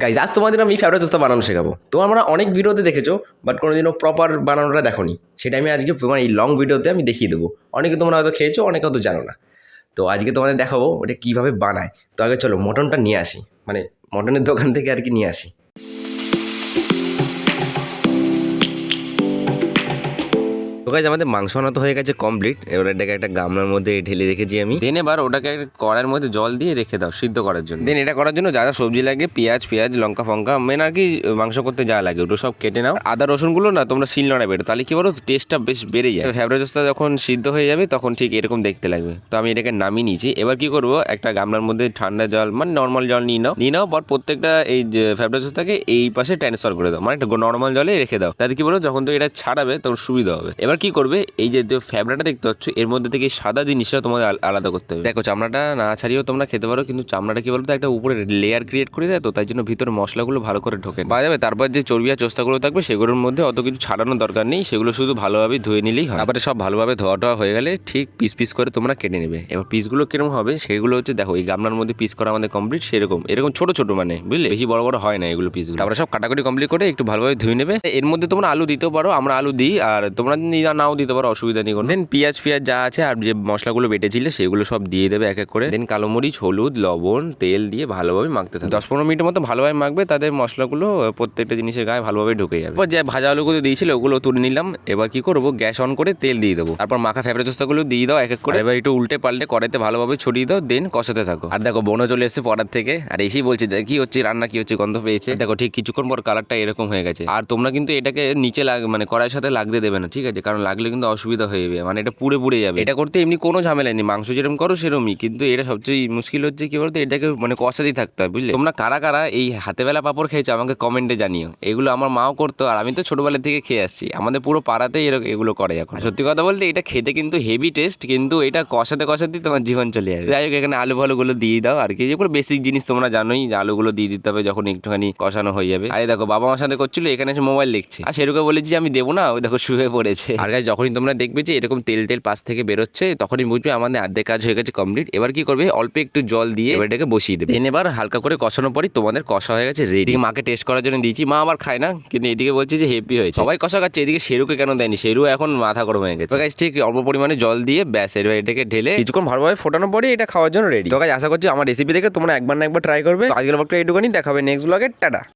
Guys আজ তোমাদের আমি ফেভারিট চোস্তা বানানো শেখাবো। তোমরা অনেক ভিডিওতে দেখেছো, বাট কোনোদিনও প্রপার বানানোটা দেখোনি। সেটা আমি আজকে তোমার এই লং ভিডিওতে আমি দেখিয়ে দেবো। অনেকে তোমরা হয়তো খেয়েছো, অনেকে হয়তো জানো না। তো আজকে তোমাদের দেখাবো ওটা কীভাবে বানায়। তো আগে চলো মটনটা নিয়ে আসি, মানে মটনের দোকান থেকে আর কি নিয়ে আসি। তো গাইজ আমাদের মাংস আনা তো হয়ে গেছে কমপ্লিট। এবার এটাকে একটা গামলার মধ্যে ঢেলে রেখেছি আমি। দেন এবার ওটাকে একটা কড়াইয়ের মধ্যে জল দিয়ে রেখে দাও সিদ্ধ করার জন্য। দেন এটা করার জন্য যা যা সবজি লাগে, পেঁয়াজ লঙ্কা ফঙ্কা, মেন আর কি মাংস করতে যা লাগে ওটা সব কেটে নাও। আদা রসুনগুলো না তোমরা শিল নোড়ায় বেরো, তাহলে কি বলো টেস্টটা বেশ বেড়ে যায়। ফেভারিট চোস্তা যখন সিদ্ধ হয়ে যাবে তখন ঠিক এরকম দেখতে লাগবে। তো আমি এটাকে নামিয়ে নিয়েছি। এবার কি করবো, একটা গামলার মধ্যে ঠান্ডা জল মানে নর্মাল জল নিয়ে নাও পর প্রত্যেকটা এই ফেভারিট চোস্তাকে এই পাশে ট্রান্সফার করে দাও, মানে একটা নর্মাল জলে রেখে দাও। তাতে কি বলো যখন তো এটা ছাড়াবে তখন সুবিধা হবে। এবার কি করবে, এই যে ফ্যাবড়াটা দেখতে পাচ্ছ এর মধ্যে থেকে সাদা জিনিসটা তোমাদের আলাদা করতে হবে। দেখো চামড়াটা না ছাড়িয়েও তোমরা খেতে পারো, কিন্তু চামড়াটা কি বলতো একটা উপরে লেয়ার ক্রিয়েট করে দেয়, তো তাই জন্য ভিতরে মশলাগুলো ভালো করে ঢোকে পাওয়া যাবে। তারপর যে চর্বি আর চোস্তাগুলো থাকবে সেগুলোর মধ্যে অত কিছু ছাড়ানোর দরকার নেই, সেগুলো শুধু ভালোভাবে ধুয়ে নিলেই হয়। তারপরে সব ভালোভাবে ধোয়া হয়ে গেলে ঠিক পিস করে তোমরা কেটে নেবে। এবার পিসগুলো কিরকম হবে সেগুলো হচ্ছে দেখো এই গামলার মধ্যে পিস করা আমাদের কমপ্লিট, সেরকম এরকম ছোট ছোট মানে বুঝলে, বেশি বড় বড় হয় না এগুলো পিসগুলো। তারপরে সব কাটাকুটি কমপ্লিট করে একটু ভালোভাবে ধুয়ে নেবে। এর মধ্যে তোমরা আলু দিতেও পারো, আমরা আলু দিই, আর তোমরা নাও দিতে পারো, অসুবিধা নেই। দেন পেঁয়াজ যা আছে আর যে মশলাগুলো বেটেছিলে সেগুলো সব দিয়ে দেবে এক এক করে। দেন কালো মরিচ, হলুদ, লবণ, তেল দিয়ে ভালোভাবে মাখতে থাকবে। 10-15 মিনিটের মতো ভালোভাবে মাখবে, তাদের মশলাগুলো প্রত্যেকটা জিনিসের গায়ে ভালোভাবে ঢুকে যাবে। এবার যে ভাজা আলুগুলো দিয়েছিল ওগুলো তুলে নিলাম। এবার কি করবো, গ্যাস অন করে তেল দিয়ে দেবো। তারপর মাখা ফেভারিট চোস্তাগুলো দিয়ে দাও এক এক করে। এবার একটু উল্টে পাল্টে কড়াইতে ভালোভাবে ছড়িয়ে দাও, দেন কষাতে থাকো। আর দেখো বোনও চলে এসেছে পড়ার থেকে, আর এসেই বলছে কি হচ্ছে রান্না, কি হচ্ছে গন্ধ পেয়েছে। দেখো ঠিক কিছুক্ষণ পর কালারটা এরকম হয়ে গেছে। আর তোমরা কিন্তু এটাকে নিচে মানে কড়াইয়ের সাথে লাগতে দেবে না, ঠিক আছে? কারণ লাগলে কিন্তু অসুবিধা হয়ে যাবে, মানে এটা পুড়ে যাবে। এটা করতে এমনি কোনো ঝামেলা নেই, মাংস যেরকম করো সেরকমই, কিন্তু এটা সবচেয়ে মুশকিল হচ্ছে কি বলতো, এটাকে মানে কষাতেই থাকতে হয়, বুঝলে? তোমরা কারা কারা এই হাতে বেলা পাপড় খেয়েছো আমাকে কমেন্টে জানিও। এগুলো আমার মাও করতো, আর আমি তো ছোটবেলা থেকে খেয়ে আসছি। আমাদের পুরো পাড়াতেই এগুলো করে এখন। সত্যি কথা বলতে এটা খেতে কিন্তু হেভি টেস্ট, কিন্তু এটা কষাতেই তোমার জীবন চলে যাবে। যাই হোক এখানে আলু ভালুগুলো দিয়ে দাও, আর কি যেগুলো বেসিক জিনিস তোমরা জানোই, আলুগুলো দিয়ে দিতে হবে যখন একটুখানি কষানো হয়ে যাবে। আর দেখো বাবা আমার সাথে করছিল, এখানে এসে মোবাইল দেখছে, আর সেরকম বলেছি আমি দেবো না, ওই দেখো শুয়ে পড়েছে। আর যখনই তোমরা দেখবে যে এরকম তেল পাশ থেকে বেরোচ্ছে তখনই বুঝবে আমাদের অর্ধেক কাজ হয়ে গেছে কমপ্লিট। এবার কি করবে, অল্প একটু জল দিয়ে এবার এটাকে বসিয়ে দেবে। এবার হালকা করে কষানোর পরই তোমাদের কষা হয়ে গেছে রেডি। মাকে টেস্ট করার জন্য দিয়েছি, মা আবার খায় না, কিন্তু এদিকে বলছে যে হেভি হয়েছে। সবাই কষা খাচ্ছে, এদিকে শেরুকে কেন দেয়নি, শেরু এখন মাথা গরম হয়ে গেছে। গাইস ঠিক অল্প পরিমাণে জল দিয়ে ব্যাস এবার এটাকে ঢেলে কিছুক্ষণ ভালোভাবে ফোটানোর পরে এটা খাওয়ার জন্য রেডি। তো গাইস আশা করছি আমার রেসিপি দেখে তোমরা একবার না একবার ট্রাই করবে। আজকের ব্লগটা এইটুকুনি, দেখাবে নেক্সট ব্লগে, টাটা।